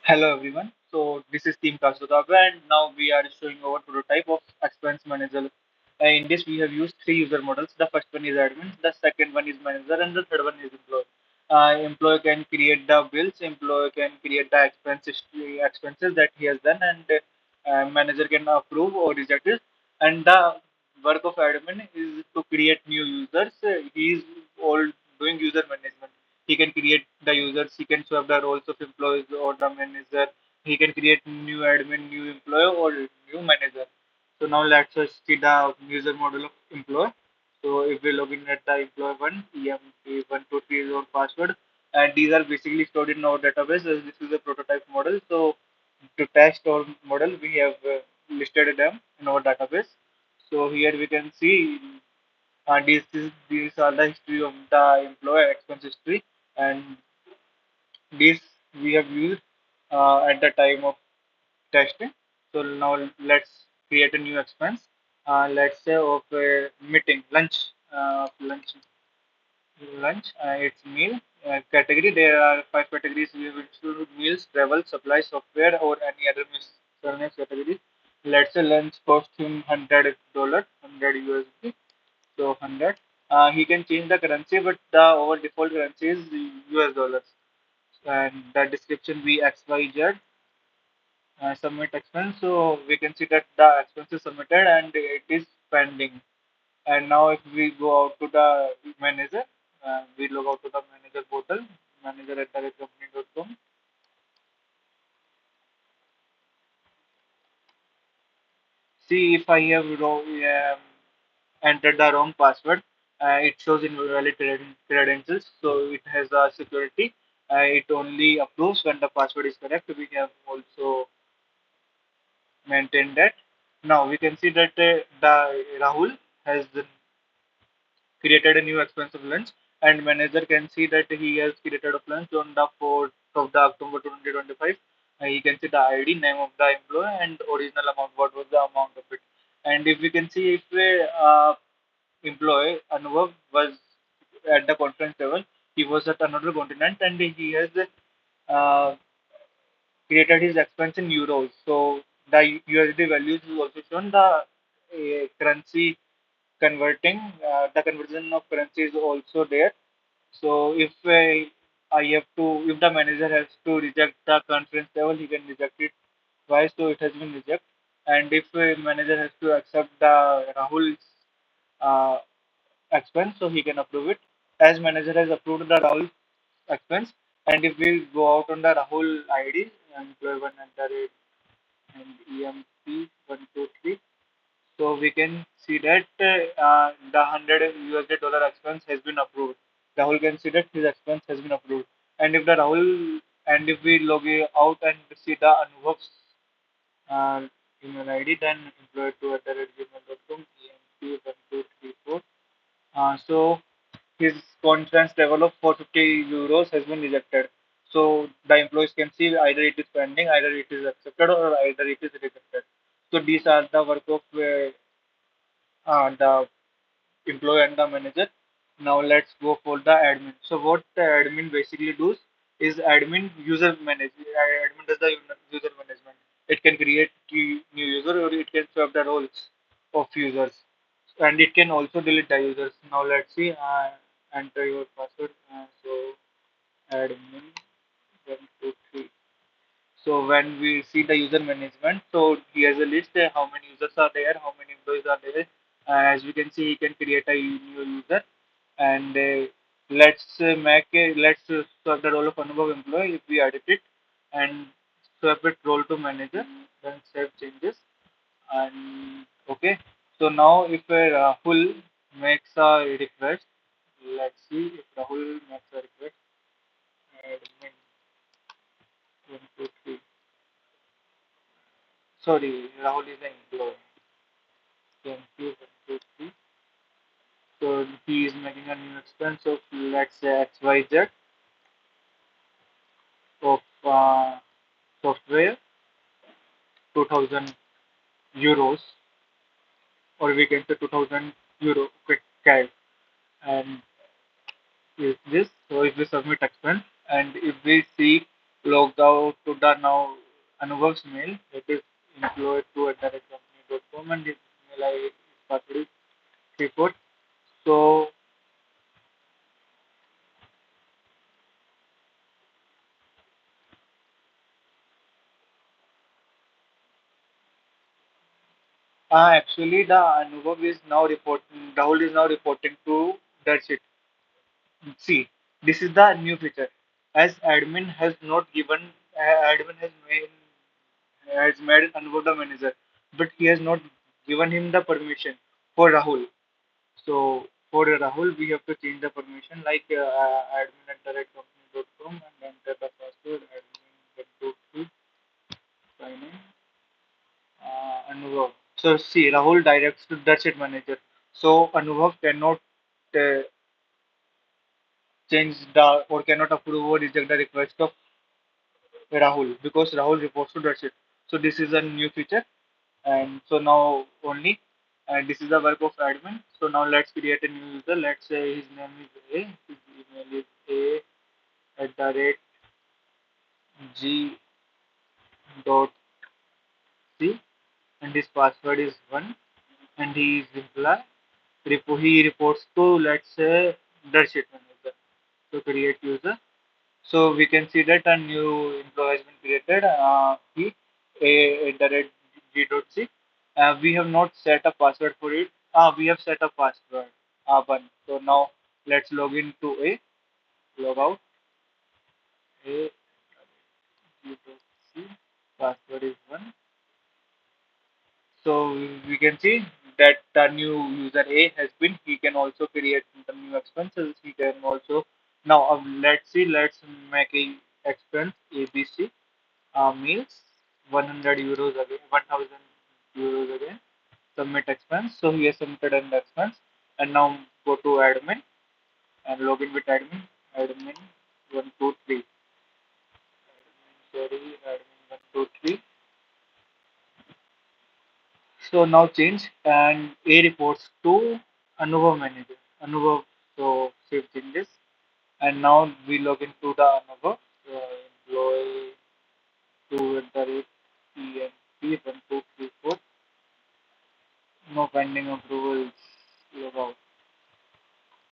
Hello everyone. So this is Team KasuKabe and now we are showing our prototype of expense manager. In this we have used three user models. The first one is admin, the second one is manager, and the third one is employee. Employee can create the bills, employee can create the expenses that he has done, and manager can approve or reject it. And the work of admin is to create new users. He is all doing user management. He can create the users, he can swap the roles of employees or the manager, he can create new admin, new employee or new manager. So now let's us see the user model of employee. So if we log in at the employee one, EMP123 is our password, and these are basically stored in our database as this is a prototype model. So to test our model, we have listed them in our database. So here we can see these are the history of the employee expense history, and this we have used at the time of testing. So now let's create a new expense. Let's say of a meeting, lunch. It's meal category. There are five categories. We will choose meals, travel, supply, software, or any other miscellaneous category. Let's say lunch cost him $100, 100 USD. So 100. He can change the currency, but the our default currency is US dollars. And the description be XYZ submit expense. So we can see that the expense is submitted and it is pending. And now if we go out to the manager, we log out to the manager portal, manager@company.com. See if I have entered the wrong password. It shows invalid credentials, so it has a security. It only approves when the password is correct. We have also maintained that. Now we can see that the Rahul has created a new expensive lunch, and manager can see that he has created a lunch on the 4th of the October 2025. He can see the ID, name of the employee, and original amount. What was the amount of it? And if we can see if employee Anubhav was at the conference level, he was at another continent, and he has uh, created his expense in euros. So the USD values is also shown. The currency converting, the conversion of currency is also there. So if I have to, if the manager has to reject the conference level, he can reject it. Why? So it has been rejected. And if a manager has to accept the Rahul's uh, expense, so he can approve it. As manager has approved the Rahul expense, and if we go out on the Rahul ID, employee one at the rate and EMP123, so we can see that the $100 expense has been approved. Rahul can see that his expense has been approved. And if the Rahul and if we log out and see the Anubhav's uh, email ID, then employee2@gmail.com, EMP1234. So his conference level of 450 euros has been rejected. So the employees can see either it is pending, either it is accepted, or either it is rejected. So these are the work of the employee and the manager. Now let's go for the admin. So what the admin basically does is admin user manage. Admin does the user management. It can create new user or it can swap the roles of users, and it can also delete the users. Now let's see. Enter your password. So admin 123. So when we see the user management, so he has a list how many users are there, how many employees are there. As we can see, he can create a new user, and let's swap the role of Anubhav employee if we edit it, and swap it role to manager, then save changes, and okay. So now if Rahul makes a request, let's see if Rahul makes a request. Admin 123. Sorry, Rahul is an employee. Thank you, 123. So he is making a new expense of let's say XYZ of software 2000 euros, or we can say 2000 euro quick CAD. And is this, so if we submit expense and if we see logged out to the now Anubhav's mail. It is employed to at the company.com and his mail ID is password report. So actually the Anubhav is now reporting Rahul is now reporting to Darshit. See, this is the new feature. As admin has not given admin has made Anubhav the manager, but he has not given him the permission for Rahul. So for Rahul, we have to change the permission like admin at the right company.com and enter the password admin123 sign in Anubhav. So see, Rahul directs to the chat manager. So Anubhav cannot uh, change the or cannot approve or reject the request of Rahul because Rahul reports to Darshit. So this is a new feature, and so now only, and this is the work of admin. So now let's create a new user. Let's say his name is A, his email is A@g dot c, and his password is one, and he is employee. He reports to let's say Darshit manager. So create user. So we can see that a new employee has been created. He at the red g.c. We have not set a password for it. We have set a password. One. So now let's log in to a log out a g.c. Password is one. So we can see that the new user A has been. He can also create the new expenses. He can also now let's see. Let's make a expense ABC. Meals 100 euros again, 1000 euros again. Submit expense. So he has submitted an expense, and now go to admin and log in with admin. Admin 123. Sorry, admin 123. So now change and A reports to Anubhav manager. Anubhav, so save changes, and now we log into the Anubhav. Employee to enter it EMP 1234. No pending approval.